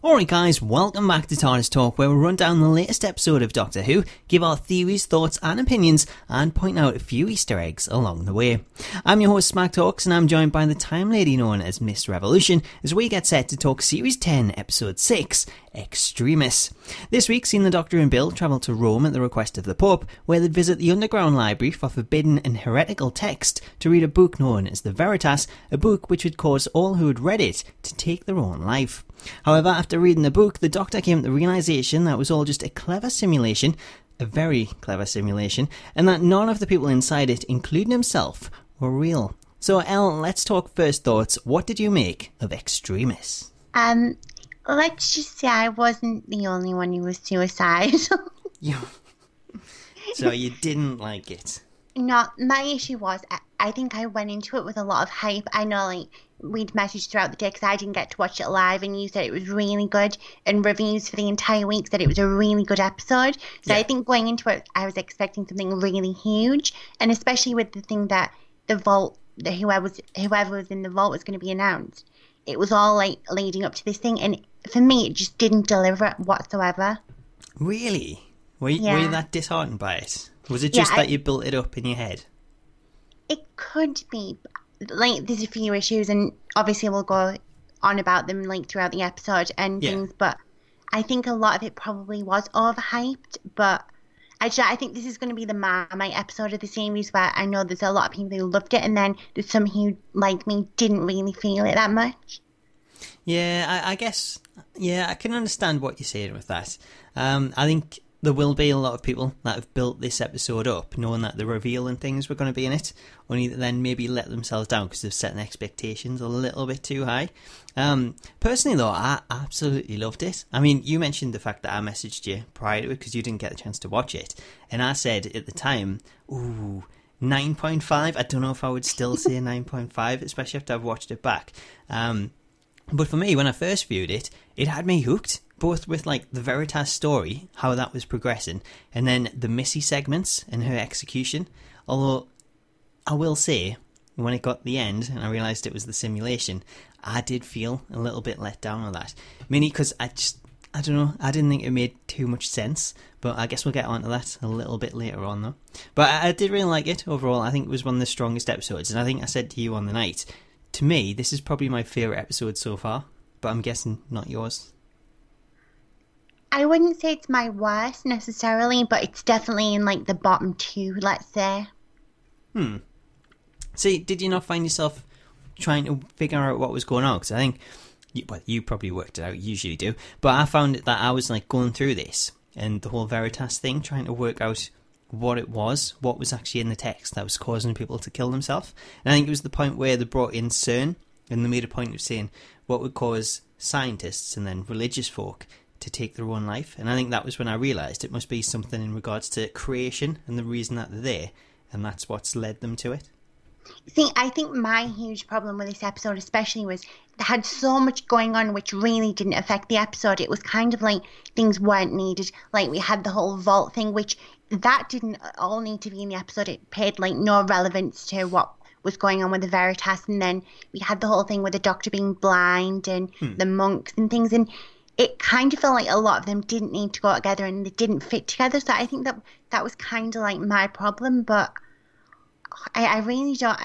Alright guys, welcome back to Tardis Talk, where we run down the latest episode of Doctor Who, give our theories, thoughts and opinions, and point out a few Easter eggs along the way. I'm your host Smack Talks, and I'm joined by the time lady known as Miss Revolution, as we get set to talk Series 10, Episode 6, Extremis. This week seen the Doctor and Bill travel to Rome at the request of the Pope, where they'd visit the underground library for forbidden and heretical text to read a book known as the Veritas, a book which would cause all who had read it to take their own life. However, after reading the book, the Doctor came to the realisation that it was all just a clever simulation, a very clever simulation, and that none of the people inside it, including himself, were real. So, Elle, let's talk first thoughts. What did you make of Extremis? Let's just say I wasn't the only one who was suicidal. So you didn't like it? No, my issue was I think I went into it with a lot of hype. I know, we'd messaged throughout the day because I didn't get to watch it live, and you said it was really good, and reviews for the entire week said it was a really good episode. So yeah. I think going into it, I was expecting something really huge, and especially with the thing that the vault, whoever was in the vault was going to be announced. It was all leading up to this thing, and for me, it just didn't deliver it whatsoever. Really? Were you that disheartened by it? Was it just that you built it up in your head? It could be. There's a few issues, and obviously we'll go on about them throughout the episode and things, but I think a lot of it probably was overhyped. But I think this is going to be the Marmite episode of the series, where I know there's a lot of people who loved it, and then there's some who, like me, didn't really feel it that much. Yeah, I guess, I can understand what you're saying with that. I think there will be a lot of people that have built this episode up knowing that the reveal and things were going to be in it, only then maybe let themselves down because they've set their expectations a little bit too high. Personally though, I absolutely loved it. I mean, you mentioned the fact that I messaged you prior to it because you didn't get a chance to watch it, and I said at the time, 9.5. I don't know if I would still say 9.5, especially after I've watched it back. But for me, when I first viewed it, it had me hooked, both with the Veritas story, how that was progressing, and then the Missy segments and her execution. Although, I will say, when it got to the end and I realised it was the simulation, I did feel a little bit let down on that. Mainly because I don't know, I didn't think it made too much sense, but I guess we'll get onto that a little bit later on though. But I did really like it overall. I think it was one of the strongest episodes, and I think I said to you on the night, to me, this is probably my favourite episode so far, but I'm guessing not yours. I wouldn't say it's my worst necessarily, but it's definitely in the bottom two, let's say. See, did you not find yourself trying to figure out what was going on? Because I think, you probably worked it out, you usually do, but I found that I was going through this and the whole Veritas thing, trying to work out what was actually in the text that was causing people to kill themselves. And I think it was the point where they brought in CERN, and they made a point of saying what would cause scientists and then religious folk to take their own life. And I think that was when I realised it must be something in regards to creation and the reason that they're there, and that's what's led them to it. See, I think my huge problem with this episode especially was they had so much going on which really didn't affect the episode. It was kind of things weren't needed. We had the whole vault thing, which that didn't all need to be in the episode. It paid no relevance to what was going on with the Veritas, and then we had the whole thing with the Doctor being blind and the monks and things, and it kind of felt like a lot of them didn't need to go together and they didn't fit together. So I think that was kind of my problem, but I really don't.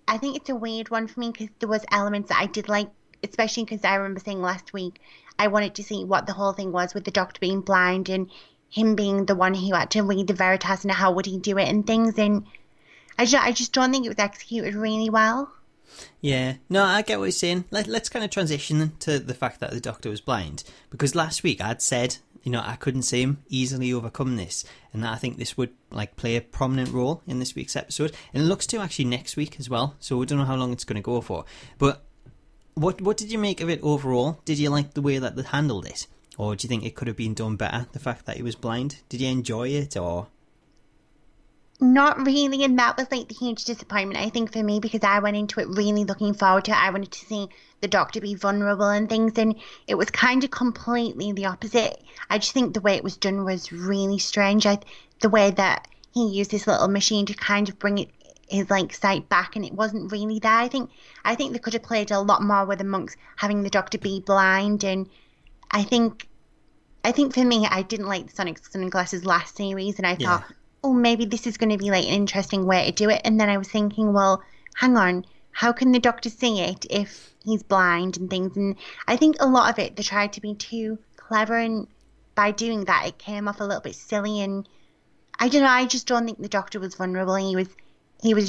I think it's a weird one for me because there was elements that I did like, especially because I remember saying last week I wanted to see what the whole thing was with the Doctor being blind and him being the one who had to read the Veritas and how would he do it and things, and I just don't think it was executed really well. Yeah, no, I get what you're saying. Let's kind of transition to the fact that the Doctor was blind, because last week I'd said, I couldn't see him easily overcome this, and that I think this would play a prominent role in this week's episode, and it looks to actually next week as well, so we don't know how long it's going to go for. But what did you make of it overall? Did you like the way that they handled it? Or do you think it could have been done better, the fact that he was blind? Did you enjoy it, or...? Not really, and that was the huge disappointment, I think, for me, because I went into it really looking forward to it. I wanted to see the Doctor be vulnerable and things, and it was kind of completely the opposite. I just think the way it was done was really strange. The way that he used this little machine to kind of bring his sight back, and it wasn't really there. I think they could have played a lot more with the monks having the Doctor be blind, and I think for me, I didn't like the Sonic Sunglasses last series, and I Yeah. thought, oh, maybe this is going to be like an interesting way to do it. And then I was thinking, well, hang on, how can the Doctor see it if he's blind and things? And I think a lot of it, they tried to be too clever, and by doing that, it came off a little bit silly. And I don't know, I just don't think the Doctor was vulnerable. He was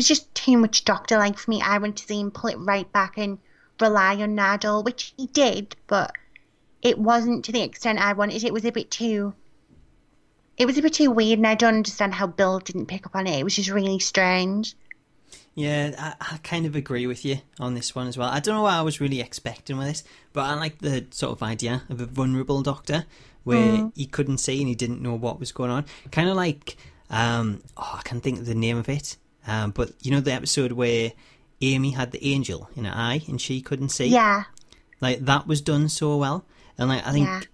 just too much Doctor-like for me. I wanted to see him pull it right back and rely on Nardole, which he did, but it wasn't to the extent I wanted. It was a bit too weird, and I don't understand how Bill didn't pick up on it. It was just really strange. Yeah, I kind of agree with you on this one as well. I don't know what I was really expecting with this, but I like the sort of idea of a vulnerable Doctor where he couldn't see and he didn't know what was going on. Kind of like, I can't think of the name of it, but you know the episode where Amy had the angel in her eye and she couldn't see? Yeah. Like, that was done so well. And like I think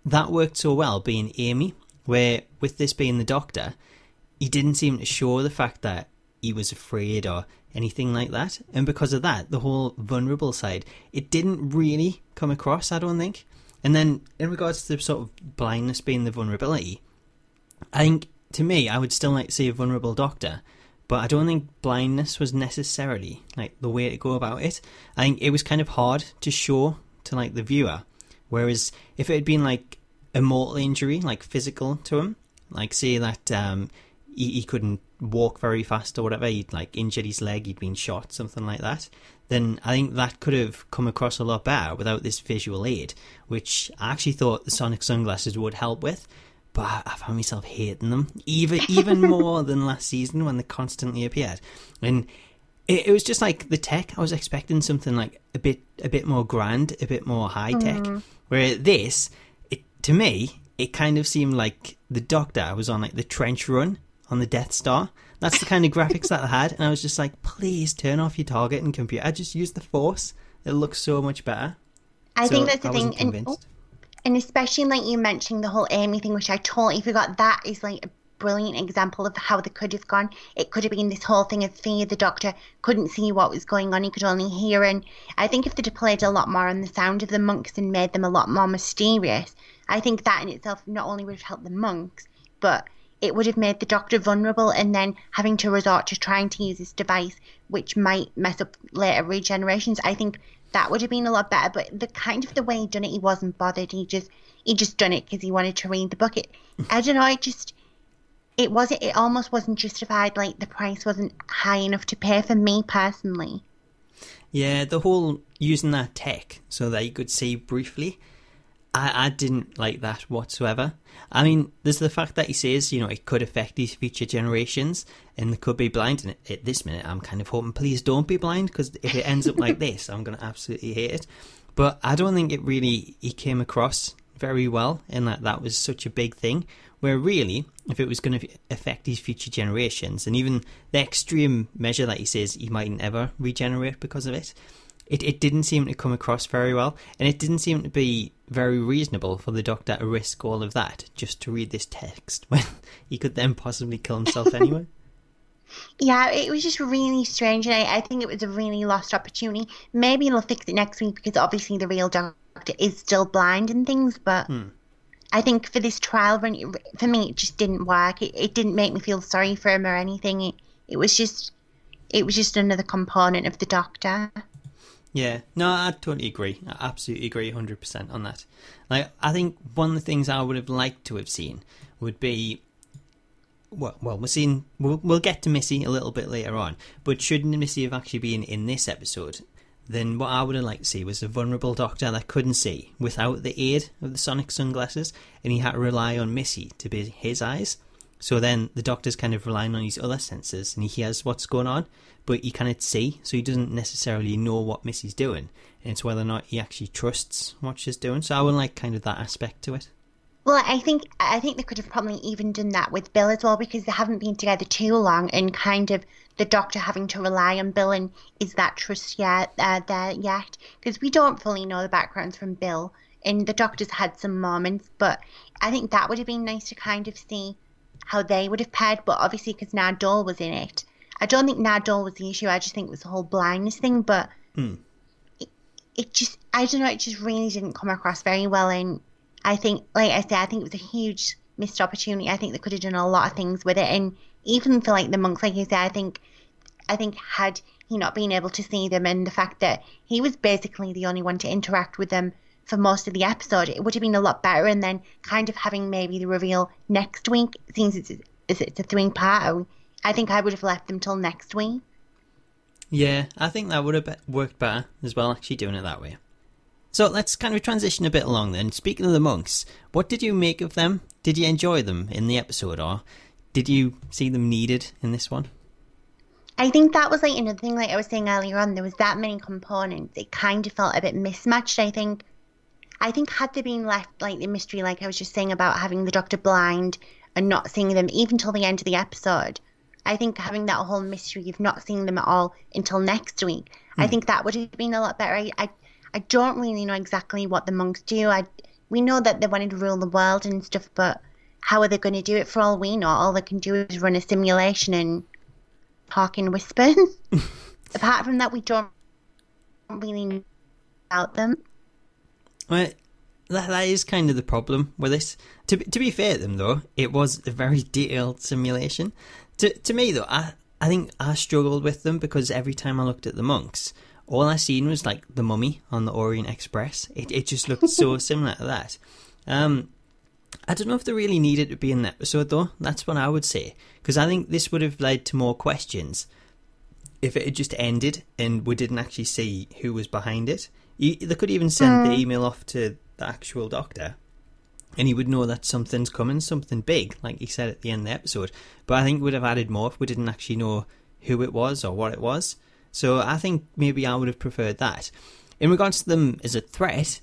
that worked so well being Amy, where with this being the Doctor, he didn't seem to show the fact that he was afraid or anything like that. And because of that, the whole vulnerable side, it didn't really come across, I don't think. And then in regards to the sort of blindness being the vulnerability, I think, to me, I would still like to see a vulnerable Doctor, but I don't think blindness was necessarily like the way to go about it. I think it was kind of hard to show to like the viewer. Whereas if it had been like a mortal injury, like physical to him, like say that he couldn't walk very fast or whatever, he'd like injured his leg, he'd been shot, something like that, then I think that could have come across a lot better without this visual aid, which I actually thought the Sonic sunglasses would help with. But I found myself hating them even more than last season when they constantly appeared. And it was just like the tech. I was expecting something like a bit more grand, a bit more high tech. Where this, to me, it kind of seemed like the Doctor was on like the trench run on the Death Star. That's the kind of graphics that I had, and I was just like, please turn off your target and computer. Just use the Force. It looks so much better. I think that's the thing. Convinced. And especially like you mentioning the whole Amy thing, which I totally forgot. That is like a brilliant example of how they could have gone. It could have been this whole thing of fear. The Doctor couldn't see what was going on. He could only hear. And I think if they'd played a lot more on the sound of the monks and made them a lot more mysterious, I think that in itself not only would have helped the monks, but it would have made the Doctor vulnerable, and then having to resort to trying to use this device, which might mess up later regenerations. I think that would have been a lot better. But the way he done it, he wasn't bothered. He just done it because he wanted to read the book. I don't know. It almost wasn't justified. Like the price wasn't high enough to pay for me personally. Yeah, the whole using that tech so that you could see briefly, I didn't like that whatsoever. I mean, there's the fact that he says, you know, it could affect these future generations and they could be blind. And at this minute, I'm kind of hoping, please don't be blind, because if it ends up like this, I'm going to absolutely hate it. But I don't think he came across very well, and that was such a big thing. Where really, if it was going to affect these future generations, and even the extreme measure that he says he mightn't ever regenerate because of it, it didn't seem to come across very well, and it didn't seem to be very reasonable for the Doctor to risk all of that just to read this text when he could then possibly kill himself anyway. Yeah, it was just really strange, and I think it was a really lost opportunity. Maybe they'll fix it next week, because obviously the real Doctor is still blind and things, but I think for this trial run, for me, it just didn't work. It didn't make me feel sorry for him or anything. It was just another component of the Doctor. Yeah, no, I totally agree. I absolutely agree 100% on that. Like, I think one of the things I would have liked to have seen would be, we'll get to Missy a little bit later on, but shouldn't Missy have actually been in this episode, then what I would have liked to see was a vulnerable Doctor that couldn't see without the aid of the sonic sunglasses, and he had to rely on Missy to be his eyes. So then the Doctor's kind of relying on his other senses, and he hears what's going on, but he can't see, so he doesn't necessarily know what Missy's doing. And it's whether or not he actually trusts what she's doing. So I would like kind of that aspect to it. Well, I think they could have probably even done that with Bill as well, because they haven't been together too long, and kind of the Doctor having to rely on Bill, and is that trust there yet? Because we don't fully know the backgrounds from Bill, and the Doctor's had some moments, but I think that would have been nice to kind of see how they would have paired. But obviously, because Nardole was in it, I don't think Nardole was the issue. I just think it was the whole blindness thing. But I don't know, it just really didn't come across very well. And I think, like I said, I think it was a huge missed opportunity. I think they could have done a lot of things with it. And even for like the monks, like you said, I think had he not been able to see them and the fact that he was basically the only one to interact with them for most of the episode, it would have been a lot better. And then kind of having maybe the reveal next week, since it's a three-part, I think I would have left them till next week. Yeah, I think that would have worked better as well, actually doing it that way. So let's kind of transition a bit along then. Speaking of the monks, what did you make of them? Did you enjoy them in the episode, or did you see them needed in this one? I think that was like another thing, like I was saying earlier on, there was that many components. It kind of felt a bit mismatched, I think. Had they been left like the mystery, like I was just saying about having the Doctor blind and not seeing them even till the end of the episode, I think having that whole mystery of not seeing them at all until next week, I think that would have been a lot better. I don't really know exactly what the monks do. We know that they wanted to rule the world and stuff, but how are they going to do it? For all we know, all they can do is run a simulation and talk in whispers. Apart from that, we don't really know about them. Well, that is kind of the problem with this. To be fair to them, though, it was a very detailed simulation. To me, though, I think I struggled with them because every time I looked at the monks, all I seen was like the mummy on the Orient Express. It just looked so similar to that. I don't know if they really needed to be in the episode, though. That's what I would say. Because I think this would have led to more questions if it had just ended and we didn't actually see who was behind it. They could even send the email off to the actual Doctor, and he would know that something's coming, something big, like he said at the end of the episode. But I think we'd have added more if we didn't actually know who it was or what it was. So I think maybe I would have preferred that. In regards to them as a threat,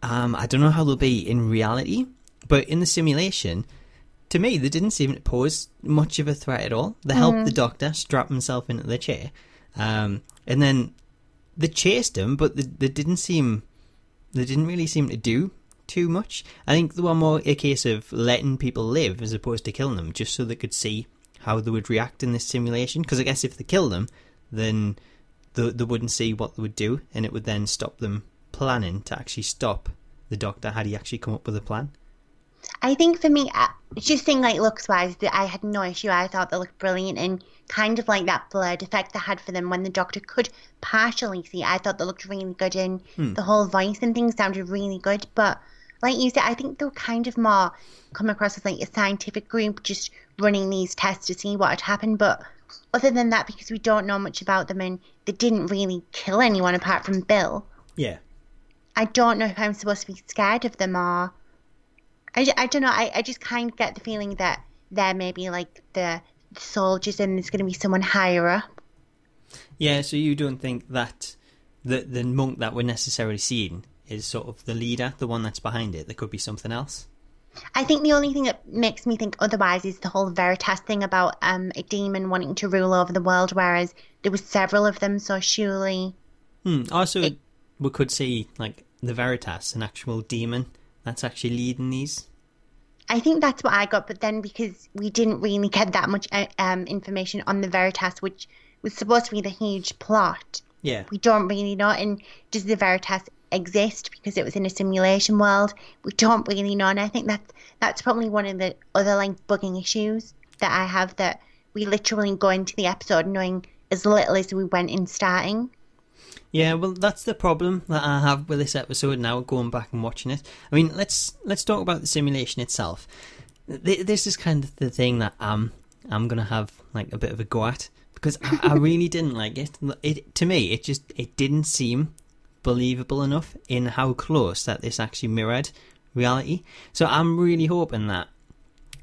I don't know how they'll be in reality, but in the simulation, to me, they didn't seem to pose much of a threat at all. They helped the Doctor strap himself into the chair, and then they chased him, but they didn't really seem to do too much. I think they were more a case of letting people live as opposed to killing them, just so they could see how they would react in this simulation. Because I guess if they kill them, then they wouldn't see what they would do, and it would then stop them planning to actually stop the Doctor had he actually come up with a plan. I think for me, just saying like looks-wise, that I had no issue. I thought they looked brilliant, and kind of like that blurred effect they had for them when the Doctor could partially see. I thought they looked really good, and the whole voice and things sounded really good. But like you said, I think they were kind of more come across as like a scientific group just running these tests to see what had happened. But other than that, because we don't know much about them and they didn't really kill anyone apart from Bill. Yeah. I don't know if I'm supposed to be scared of them or... I don't know. I just kind of get the feeling that they're maybe like the soldiers and there's going to be someone higher up. Yeah, so you don't think that the monk that we're necessarily seeing is sort of the leader, the one that's behind it? There could be something else? I think the only thing that makes me think otherwise is the whole Veritas thing about a demon wanting to rule over the world, whereas there was several of them, so surely... Also, we could see like the Veritas, an actual demon that's actually leading these. I think that's what I got, but then because we didn't really get that much information on the Veritas, which was supposed to be the huge plot, we don't really know. And does the Veritas exist because it was in a simulation world? We don't really know, and I think that's probably one of the other like bugging issues that I have, that we literally go into the episode knowing as little as we went in starting. Yeah, well, that's the problem that I have with this episode now, going back and watching it. I mean, let's talk about the simulation itself. This is kind of the thing that I'm going to have like a bit of a go at, because I really didn't like it. To me, it didn't seem believable enough in how close that this actually mirrored reality. So I'm really hoping that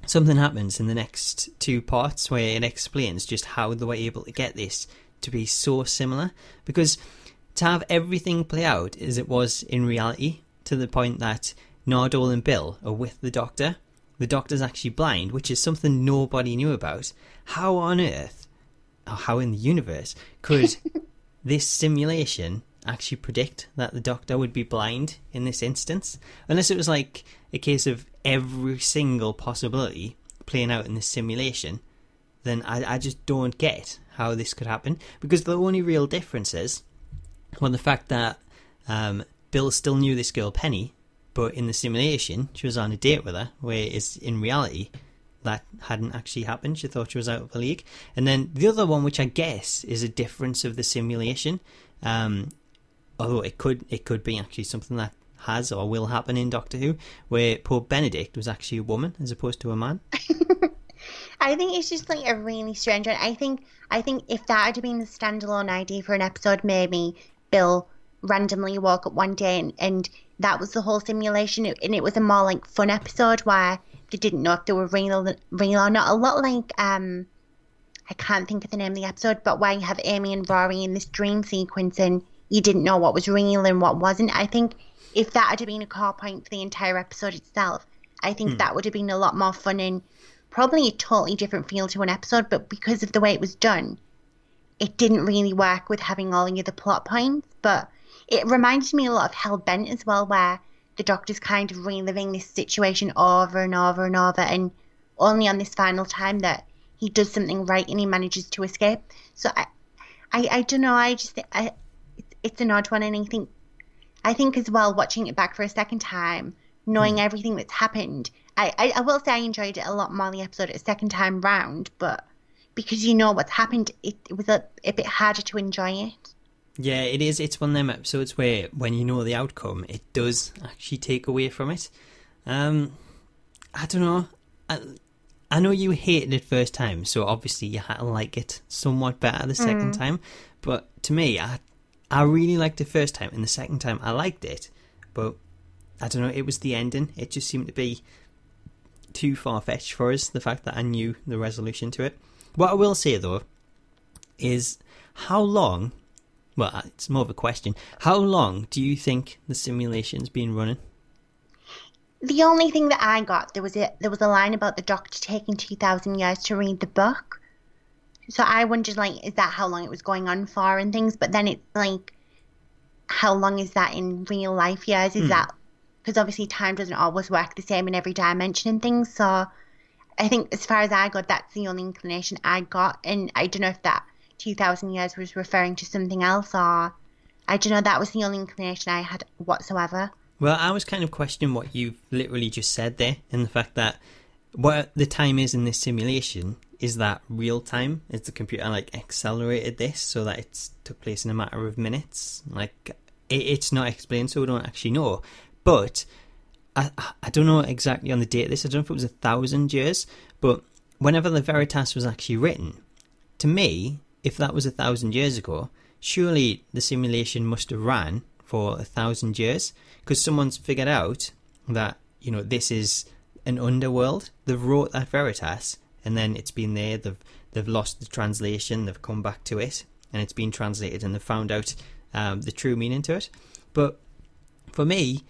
something happens in the next two parts where it explains just how they were able to get this to be so similar, because to have everything play out as it was in reality, to the point that Nardole and Bill are with the Doctor's actually blind, which is something nobody knew about. How on earth, or how in the universe, could this simulation actually predict that the Doctor would be blind in this instance? Unless it was like a case of every single possibility playing out in this simulation, then I just don't get how this could happen, because the only real difference is, well, the fact that Bill still knew this girl Penny, but in the simulation she was on a date with her, whereas in reality that hadn't actually happened. She thought she was out of the league. And then the other one, which I guess is a difference of the simulation, although it could be actually something that has or will happen in Doctor Who, where Pope Benedict was actually a woman as opposed to a man. I think it's just like a really strange one. I think if that had been the standalone idea for an episode, maybe Bill randomly woke up one day and that was the whole simulation, and it was a more like fun episode where they didn't know if they were real or not. A lot like I can't think of the name of the episode, but where you have Amy and Rory in this dream sequence and you didn't know what was real and what wasn't. I think if that had been a core point for the entire episode itself, I think that would have been a lot more fun and probably a totally different feel to an episode. But because of the way it was done, it didn't really work with having all the other plot points. But it reminded me a lot of Hellbent as well, where the Doctor's kind of reliving this situation over and over and over, and only on this final time that he does something right and he manages to escape. So I don't know. It's an odd one, and I think as well, watching it back for a second time, knowing everything that's happened, I will say I enjoyed it a lot more the episode a second time round, but because you know what's happened, it was a bit harder to enjoy it. Yeah, it is. It's one of them episodes where when you know the outcome, it does actually take away from it. I don't know. I know you hated it first time, so obviously you had to like it somewhat better the second time. But to me, I really liked it first time, and the second time I liked it. But I don't know, it was the ending. It just seemed to be too far-fetched for us, the fact that I knew the resolution to it. What I will say, though, is how long... Well, it's more of a question. How long do you think the simulation's been running? The only thing that I got, there was a line about the Doctor taking 2,000 years to read the book. So I wondered, like, is that how long it was going on for and things? But then it's like, how long is that in real life years? Is that... Because obviously time doesn't always work the same in every dimension and things. So I think as far as I got, that's the only inclination I got. And I don't know if that 2,000 years was referring to something else, or I don't know, that was the only inclination I had whatsoever. Well, I was kind of questioning what you've literally just said there, and the fact that what the time is in this simulation is that real time. Is the computer like accelerated this so that it took place in a matter of minutes? Like it's not explained, so we don't actually know. But I don't know exactly on the date of this. I don't know if it was 1,000 years, but whenever the Veritas was actually written, to me, if that was 1,000 years ago, surely the simulation must have ran for 1,000 years, because someone's figured out that, you know, this is an underworld. They've wrote that Veritas, and then it's been there. They've lost the translation. They've come back to it, and it's been translated, and they've found out the true meaning to it. But for me,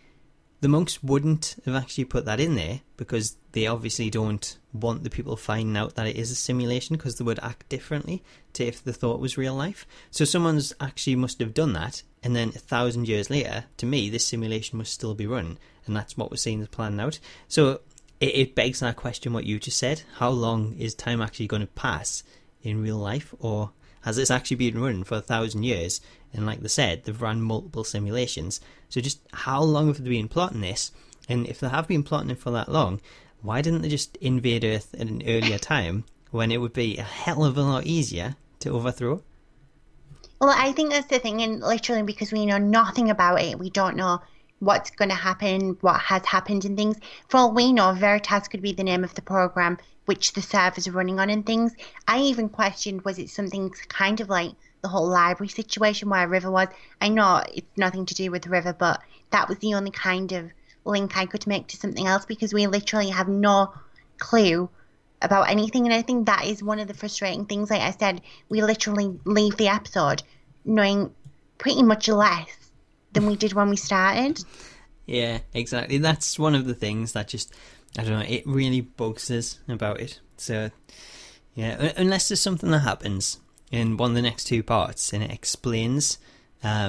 the monks wouldn't have actually put that in there, because they obviously don't want the people finding out that it is a simulation, because they would act differently to if they thought it was real life. So someone's actually must have done that, and then 1,000 years later, to me, this simulation must still be run, and that's what we're seeing as planned out. So it begs that question what you just said. How long is time actually going to pass in real life, or has this actually been running for 1,000 years? And like they said, they've run multiple simulations. So just how long have they been plotting this? And if they have been plotting it for that long, why didn't they just invade Earth at an earlier time when it would be a hell of a lot easier to overthrow? Well, I think that's the thing, and literally because we know nothing about it, we don't know what's going to happen, what has happened and things. For all we know, Veritas could be the name of the program which the servers are running on and things. I even questioned, was it something kind of like the whole library situation where River was? I know it's nothing to do with River, but that was the only kind of link I could make to something else, because we literally have no clue about anything. And I think that is one of the frustrating things. Like I said, we literally leave the episode knowing pretty much less than we did when we started. Yeah, exactly. That's one of the things that just, I don't know, it really bugs us about it. So, yeah, unless there's something that happens in one of the next two parts and it explains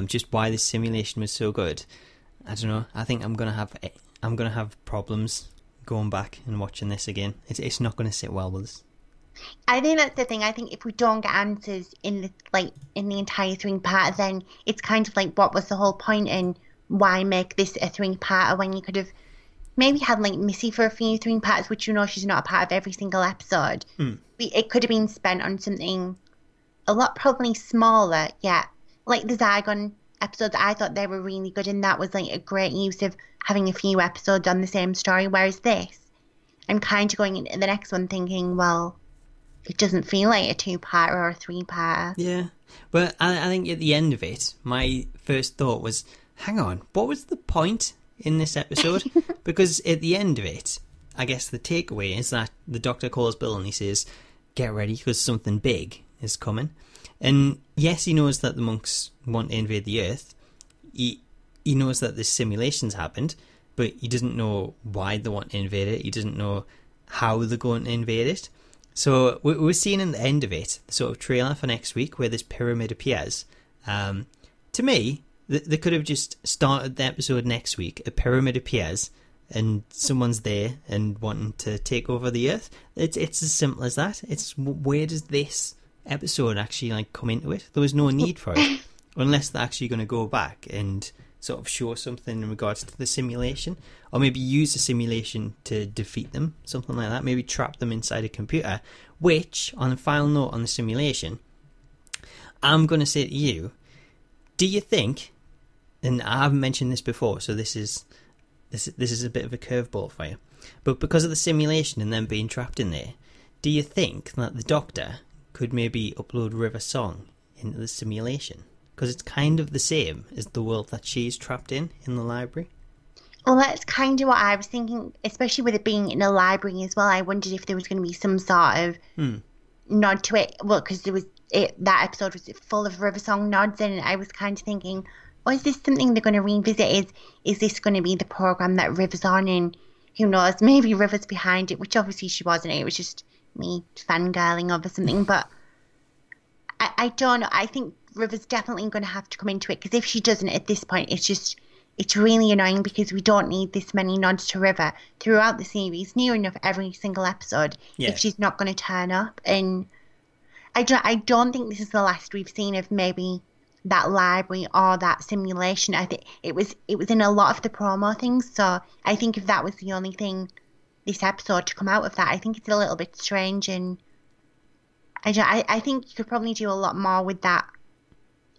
just why this simulation was so good, I don't know. I think I'm gonna have problems going back and watching this again. It's not going to sit well with us. I think that's the thing. I think if we don't get answers in the entire three-part, then it's kind of like, what was the whole point, and why make this a three-parter when you could have maybe had like Missy for a few three-parts, which she's not a part of every single episode. It could have been spent on something a lot probably smaller. Yeah, like the Zygon episodes, I thought they were really good, and that was like a great use of having a few episodes on the same story. Whereas this, I'm kind of going into the next one thinking, well, it doesn't feel like a two-part or a three-part. Yeah, but I think at the end of it, my first thought was, hang on, what was the point in this episode? Because at the end of it, I guess the takeaway is that the Doctor calls Bill and he says, get ready because something big is coming. And yes, he knows that the monks want to invade the Earth. He knows that this simulation's happened, but he doesn't know why they want to invade it. He doesn't know how they're going to invade it. So we're seeing in the end of it, the sort of trailer for next week where this pyramid appears. To me, they could have just started the episode next week. A pyramid appears and someone's there and wanting to take over the Earth. It's as simple as that. It's where does this episode actually like come into it? There was no need for it unless they're actually going to go back and sort of show something in regards to the simulation, or maybe use the simulation to defeat them, something like that. Maybe trap them inside a computer, which, on a final note on the simulation, I'm going to say to you, do you think, and I haven't mentioned this before, so this is a bit of a curveball for you, but because of the simulation and them being trapped in there, do you think that the Doctor could maybe upload River's song into the simulation? Because it's kind of the same as the world that she's trapped in the library. Well, that's kind of what I was thinking, especially with it being in a library as well. I wondered if there was going to be some sort of nod to it. Well, because that episode was full of River Song nods, and I was kind of thinking, oh, is this something they're going to revisit? Is this going to be the program that River's on? And who knows, maybe River's behind it, which obviously she wasn't. It was just me fangirling over something. But I don't know. I think River's definitely going to have to come into it, because if she doesn't at this point, it's really annoying, because we don't need this many nods to River throughout the series, near enough every single episode, if she's not going to turn up. And I don't think this is the last we've seen of maybe that library or that simulation. I think it was in a lot of the promo things, so I think if that was the only thing this episode to come out of that, I think it's a little bit strange. And I think you could probably do a lot more with that.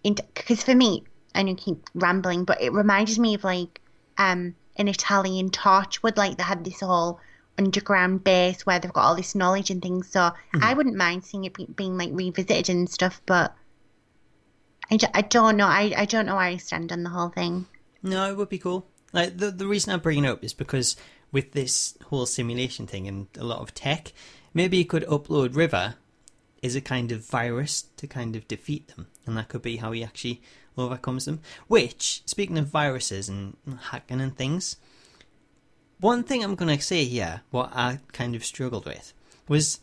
Because for me, I know I keep rambling, but it reminded me of like an Italian Torchwood, like they had this whole underground base where they've got all this knowledge and things. So I wouldn't mind seeing it being like revisited and stuff, but I don't know. I don't know where I stand on the whole thing. No, it would be cool. Like the reason I bring it up is because with this whole simulation thing and a lot of tech, maybe you could upload River is a kind of virus to kind of defeat them, and that could be how he actually overcomes them. Which, speaking of viruses and hacking and things, one thing I'm going to say here, what I kind of struggled with, was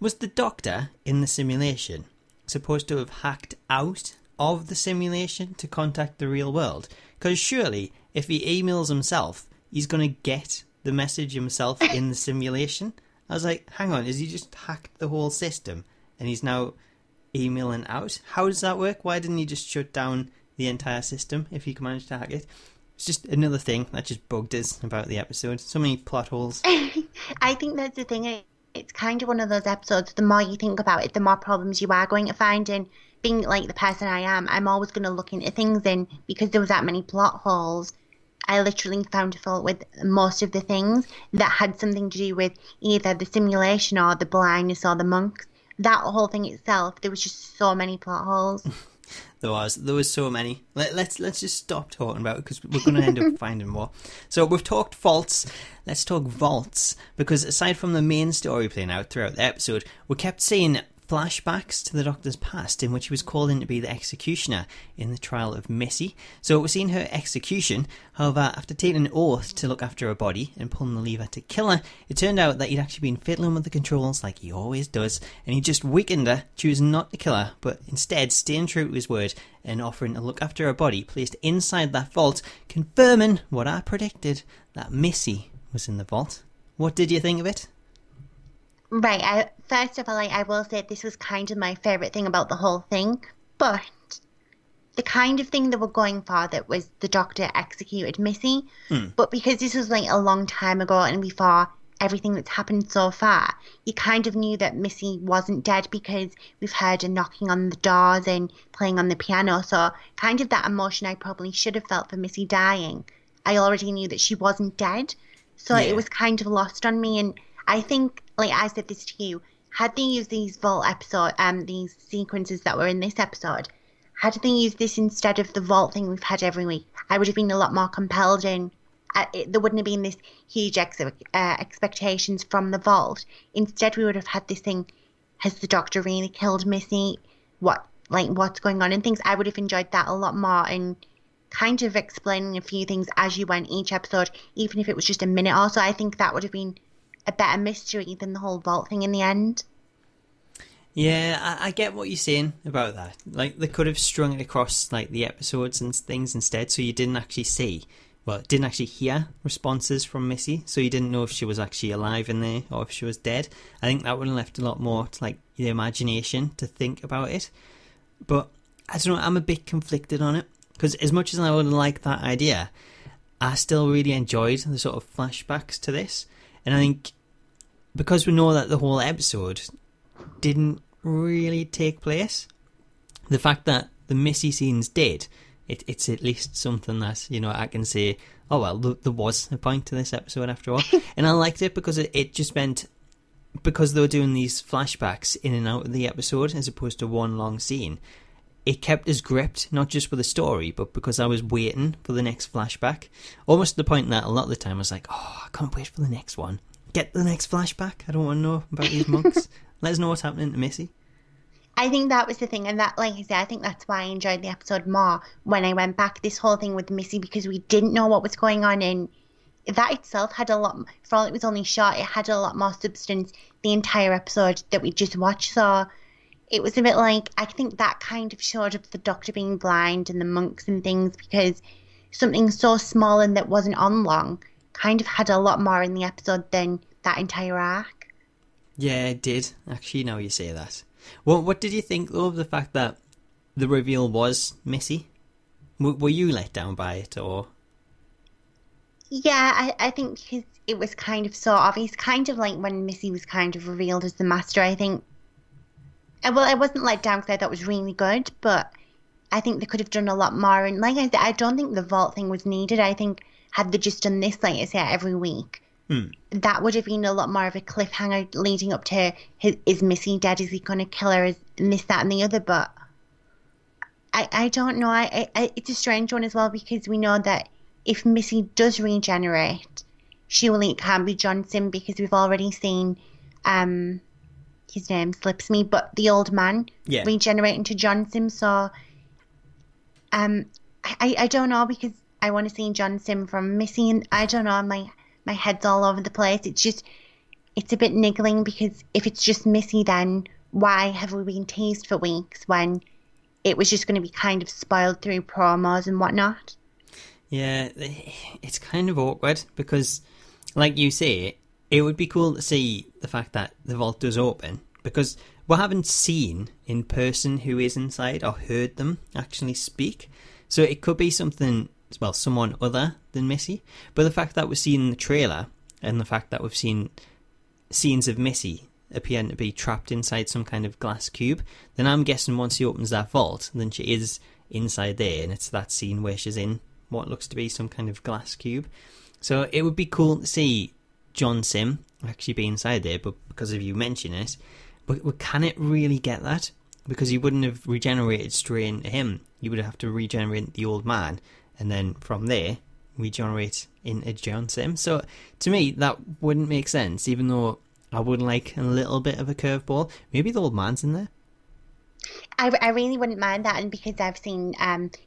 the Doctor in the simulation supposed to have hacked out of the simulation to contact the real world? Because surely, if he emails himself, he's going to get the message himself in the simulation. I was like, hang on, has he just hacked the whole system and he's now emailing out? How does that work? Why didn't he just shut down the entire system if he managed to hack it? It's just another thing that just bugged us about the episode. So many plot holes. I think that's the thing. It's kind of one of those episodes, the more you think about it, the more problems you are going to find. And being like the person I am, I'm always going to look into things. And because there was that many plot holes, I literally found fault with most of the things that had something to do with either the simulation or the blindness or the monks. That whole thing itself, there was just so many plot holes. There was so many. Let's just stop talking about it, because we're going to end up finding more. So we've talked faults. Let's talk vaults, because aside from the main story playing out throughout the episode, we kept seeing flashbacks to the Doctor's past, in which he was called in to be the executioner in the trial of Missy. So we're seeing her execution. However, after taking an oath to look after her body and pulling the lever to kill her, it turned out that he'd actually been fiddling with the controls like he always does, and he just weakened her, choosing not to kill her, but instead staying true to his word and offering to look after her body placed inside that vault, confirming what I predicted, that Missy was in the vault. What did you think of it? Right. First of all, I will say this was kind of my favorite thing about the whole thing, but the kind of thing they were going for that was the doctor executed Missy, but because this was like a long time ago and before everything that's happened so far, you kind of knew that Missy wasn't dead because we've heard her knocking on the doors and playing on the piano. So kind of that emotion I probably should have felt for Missy dying, I already knew that she wasn't dead. So Yeah. it was kind of lost on me. And I think, like I said this to you, had they used these vault episode, these sequences that were in this episode, had they used this instead of the vault thing we've had every week, I would have been a lot more compelled and there wouldn't have been this huge expectations from the vault. Instead, we would have had this thing, has the doctor really killed Missy? What's going on and things. I would have enjoyed that a lot more and kind of explaining a few things as you went each episode, even if it was just a minute or so. I think that would have been a better mystery than the whole vault thing in the end. Yeah, I get what you're saying about that. Like, they could have strung it across, like, the episodes and things instead, so you didn't actually hear responses from Missy, so you didn't know if she was actually alive in there or if she was dead. I think that would have left a lot more to, like, the imagination to think about it. But, I don't know, I'm a bit conflicted on it, because as much as I would like that idea, I still really enjoyed the sort of flashbacks to this. And I think, because we know that the whole episode didn't really take place, the fact that the Missy scenes did, it's at least something that, you know, I can say, oh well, there was a point to this episode after all. And I liked it because it just meant, because they were doing these flashbacks in and out of the episode as opposed to one long scene, it kept us gripped, not just with the story, but because I was waiting for the next flashback, almost to the point that a lot of the time I was like, oh, I can't wait for the next one. Get the next flashback. I don't want to know about these monks. Let us know what's happening to Missy. I think that was the thing, and that, like I said, I think that's why I enjoyed the episode more when I went back. This whole thing with Missy, because we didn't know what was going on, and that itself had a lot. For all it was only short, it had a lot more substance. The entire episode that we just watched, so it was a bit like, I think that kind of showed up the doctor being blind and the monks and things, because something so small and that wasn't on long kind of had a lot more in the episode than that entire arc. Yeah, it did. Actually, now you say that. Well, what did you think, though, of the fact that the reveal was Missy? Were you let down by it, or...? Yeah, I think it was kind of so obvious, kind of like when Missy was kind of revealed as the Master, I think. Well, I wasn't let down because I thought it was really good, but I think they could have done a lot more. And like I said, I don't think the vault thing was needed. I think had they just done this, like I say, every week, that would have been a lot more of a cliffhanger leading up to, is Missy dead? Is he going to kill her? Is this, that, and the other? But I don't know. It's a strange one as well, because we know that if Missy does regenerate, surely it can't be John Sim, because we've already seen, his name slips me, but the old man regenerate into John Sim. So I don't know, because I want to see John Sim from Missy, and I don't know, my head's all over the place. It's a bit niggling, because if it's just Missy, then why have we been teased for weeks when it was just going to be kind of spoiled through promos and whatnot? Yeah, it's kind of awkward, because, like you say, it would be cool to see the fact that the vault does open, because we haven't seen in person who is inside or heard them actually speak. So it could be something, well, someone other than Missy. But the fact that we've seen the trailer, and the fact that we've seen scenes of Missy appearing to be trapped inside some kind of glass cube, then I'm guessing once he opens that vault, then she is inside there, and it's that scene where she's in what looks to be some kind of glass cube. So it would be cool to see John Sim actually be inside there, but because of you mentioning it, but can it really get that? Because you wouldn't have regenerated straight into him. You would have to regenerate the old man, and then from there regenerate into John Sim. So to me, that wouldn't make sense, even though I would like a little bit of a curveball. Maybe the old man's in there. I really wouldn't mind that, and because I've seen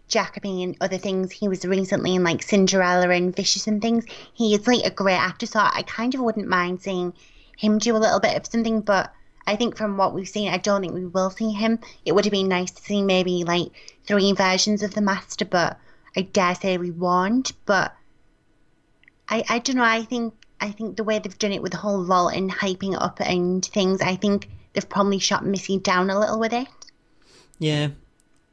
Jacoby and other things, he was recently in like Cinderella and Vicious and things. He is like a great actor, so I kind of wouldn't mind seeing him do a little bit of something. But I think from what we've seen, I don't think we will see him. It would have been nice to see maybe like 3 versions of the Master, but I dare say we won't. But I don't know. I think I think the way they've done it with the whole vault and hyping it up and things, I think they've probably shot Missy down a little with it. Yeah.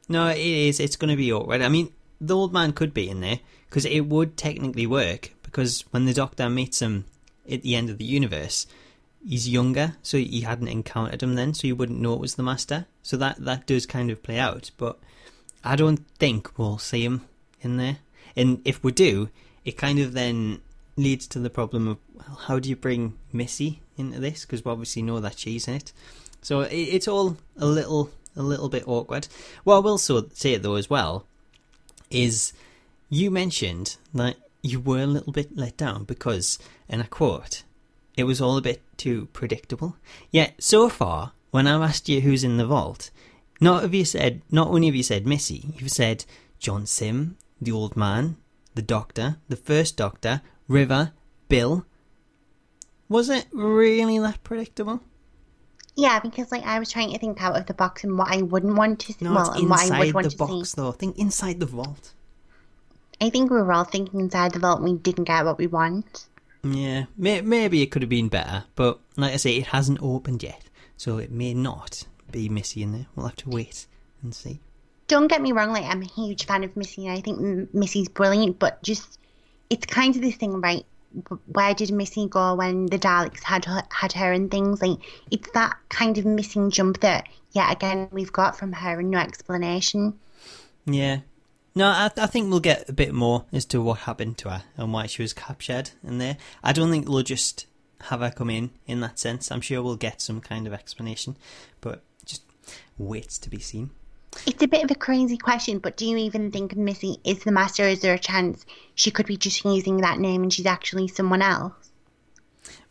No, it is. It's going to be awkward. I mean, the old man could be in there, because it would technically work, because when the Doctor meets him at the end of the universe, he's younger, so he hadn't encountered him then, so you wouldn't know it was the Master. So that does kind of play out, but I don't think we'll see him in there. And if we do, it kind of then leads to the problem of, well, how do you bring Missy into this? Because we obviously know that she's in it. So it's all a little bit awkward. What I will say though as well is, you mentioned that you were a little bit let down because, and I quote, it was all a bit too predictable. Yet so far, when I've asked you who's in the vault, not only have you said Missy, you've said John Sim, the old man, the Doctor, the first Doctor, River, Bill. Was it really that predictable? Yeah, because I was trying to think out of the box and what I wouldn't want to see. No, well, it's and what I would inside want the to box see. though. Think inside the vault. I think we were all thinking inside the vault and we didn't get what we want. Yeah, maybe it could have been better, but like I say, it hasn't opened yet, so it may not be Missy in there. We'll have to wait and see. Don't get me wrong, I'm a huge fan of Missy and I think Missy's brilliant, but just, it's kind of this thing, right? Where did Missy go when the Daleks had her and things? It's that kind of missing jump that, yet again, we've got from her and no explanation. Yeah. No, I think we'll get a bit more as to what happened to her and why she was captured in there. I don't think we'll just have her come in that sense. I'm sure we'll get some kind of explanation, but just waits to be seen. It's a bit of a crazy question, but do you even think Missy is the Master? Is there a chance she could be just using that name and she's actually someone else?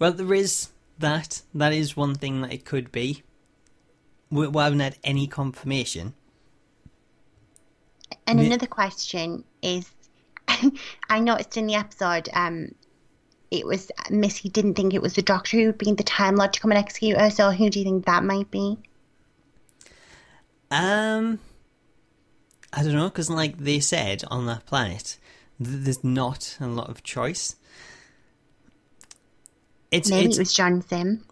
Well, there is that. That is one thing that it could be. We haven't had any confirmation. And another question is, I noticed in the episode, it was Missy didn't think it was the Doctor who would be the Time Lord to come and execute her, so who do you think that might be? I don't know, because like they said on that planet, there's not a lot of choice. Maybe it was John Sim.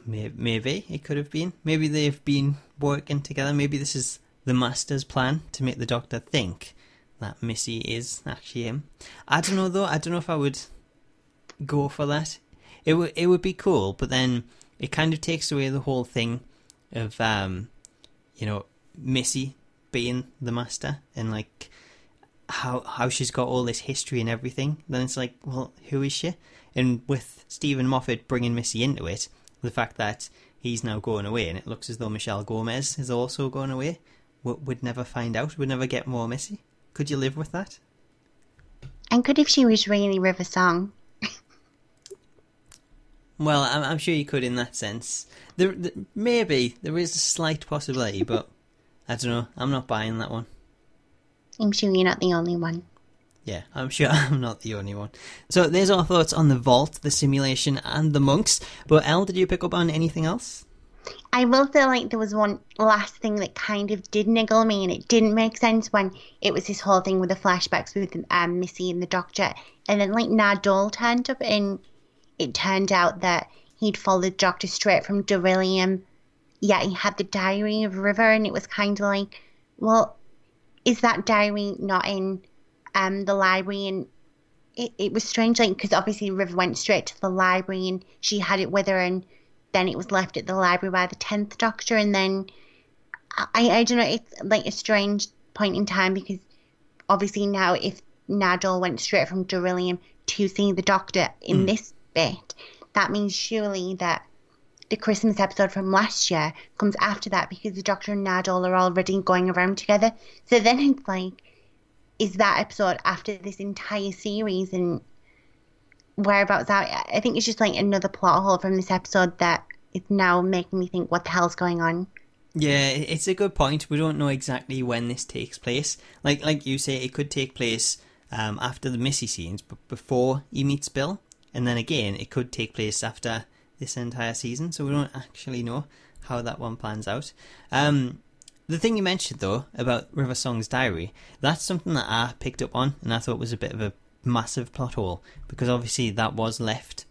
Maybe it could have been. Maybe they've been working together. Maybe this is the Master's plan to make the Doctor think that Missy is actually him. I don't know though. I don't know if I would go for that. It would be cool, but then it kind of takes away the whole thing of Missy being the Master and like how she's got all this history and everything. Then it's like, well, who is she? And with Stephen Moffat bringing Missy into it, the fact that he's now going away and it looks as though Michelle Gomez is also going away, we'd never find out. We'd never get more Missy. Could you live with that? And could if she was really River Song? Well, I'm sure you could in that sense. Maybe there is a slight possibility, but I don't know. I'm not buying that one. I'm sure you're not the only one. Yeah, I'm sure I'm not the only one. So there's our thoughts on the vault, the simulation, and the monks. But Elle, did you pick up on anything else? I will feel like there was one last thing that kind of did niggle me, and it didn't make sense when it was this whole thing with the flashbacks with Missy and the Doctor, and then Nadol turned up, and it turned out that he'd followed the Doctor straight from Beryllium. Yeah, he had the diary of River, and it was kind of like, well, is that diary not in the library? And it was strange, because obviously River went straight to the library, and she had it with her, and then it was left at the library by the 10th Doctor, and then I don't know, it's like a strange point in time, because obviously now if Nadol went straight from Beryllium to see the Doctor in this bit, that means surely that the Christmas episode from last year comes after that, because the Doctor and Nadol are already going around together. So then it's like, is that episode after this entire series, and whereabouts out? I think it's just like another plot hole from this episode that is now making me think, what the hell's going on? Yeah, it's a good point. We don't know exactly when this takes place. Like you say, it could take place after the Missy scenes, but before he meets Bill. And then again, it could take place after this entire season. So we don't actually know how that one plans out. The thing you mentioned, though, about River Song's diary, that's something that I picked up on, and I thought was a bit of a massive plot hole, because obviously that was left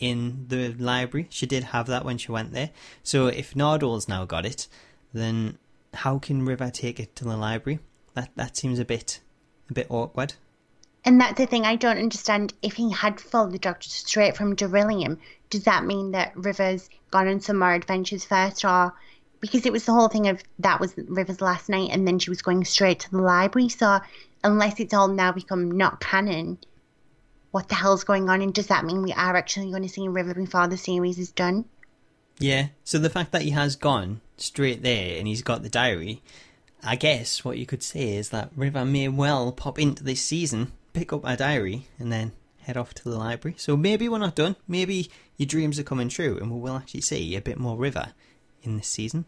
in the library. She did have that when she went there. So if Nardol's now got it, then how can River take it to the library? That seems a bit awkward. And that's the thing, I don't understand. If he had followed the doctor straight from Beryllium, does that mean that River's gone on some more adventures first? Or because it was the whole thing of that was River's last night and then she was going straight to the library. So unless it's all now become not canon, what the hell's going on? And does that mean we are actually going to see River before the series is done? Yeah, so the fact that he has gone straight there and he's got the diary, I guess what you could say is that River may well pop into this season, pick up a diary, and then head off to the library. So maybe we're not done. Maybe your dreams are coming true and we will actually see a bit more River in this season.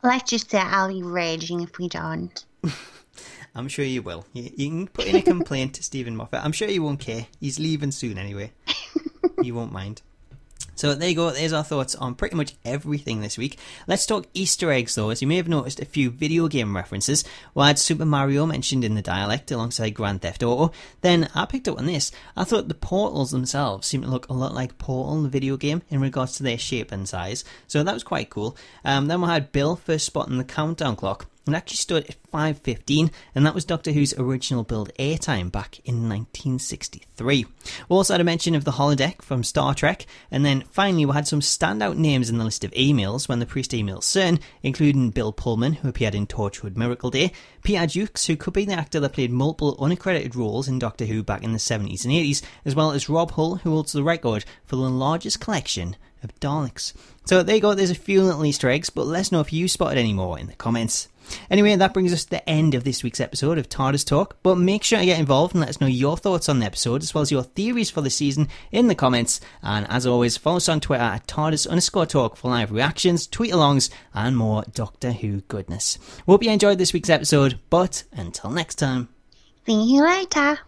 Let's just say I'll be raging if we don't. I'm sure you will. You can put in a complaint to Stephen Moffat. I'm sure he won't care. He's leaving soon anyway. He won't mind. So there you go, there's our thoughts on pretty much everything this week. Let's talk Easter eggs though, as you may have noticed a few video game references. We had Super Mario mentioned in the dialect alongside Grand Theft Auto. Then I picked up on this. I thought the portals themselves seemed to look a lot like Portal, the video game, in regards to their shape and size. So that was quite cool. Then we had Bill first spotting the countdown clock. It actually stood at 5:15, and that was Doctor Who's original build airtime back in 1963. We also had a mention of the holodeck from Star Trek, and then finally we had some standout names in the list of emails when the priest emailed CERN, including Bill Pullman, who appeared in Torchwood Miracle Day, Peter Jukes, who could be the actor that played multiple unaccredited roles in Doctor Who back in the 70s and 80s, as well as Rob Hull, who holds the record for the largest collection of Daleks. So there you go, there's a few little Easter eggs, but let us know if you spotted any more in the comments. Anyway, that brings us to the end of this week's episode of TARDIS Talk, but make sure to get involved and let us know your thoughts on the episode as well as your theories for the season in the comments. And as always, follow us on Twitter at TARDIS_talk for live reactions, tweet alongs and more Doctor Who goodness. Hope you enjoyed this week's episode, but until next time. See you later.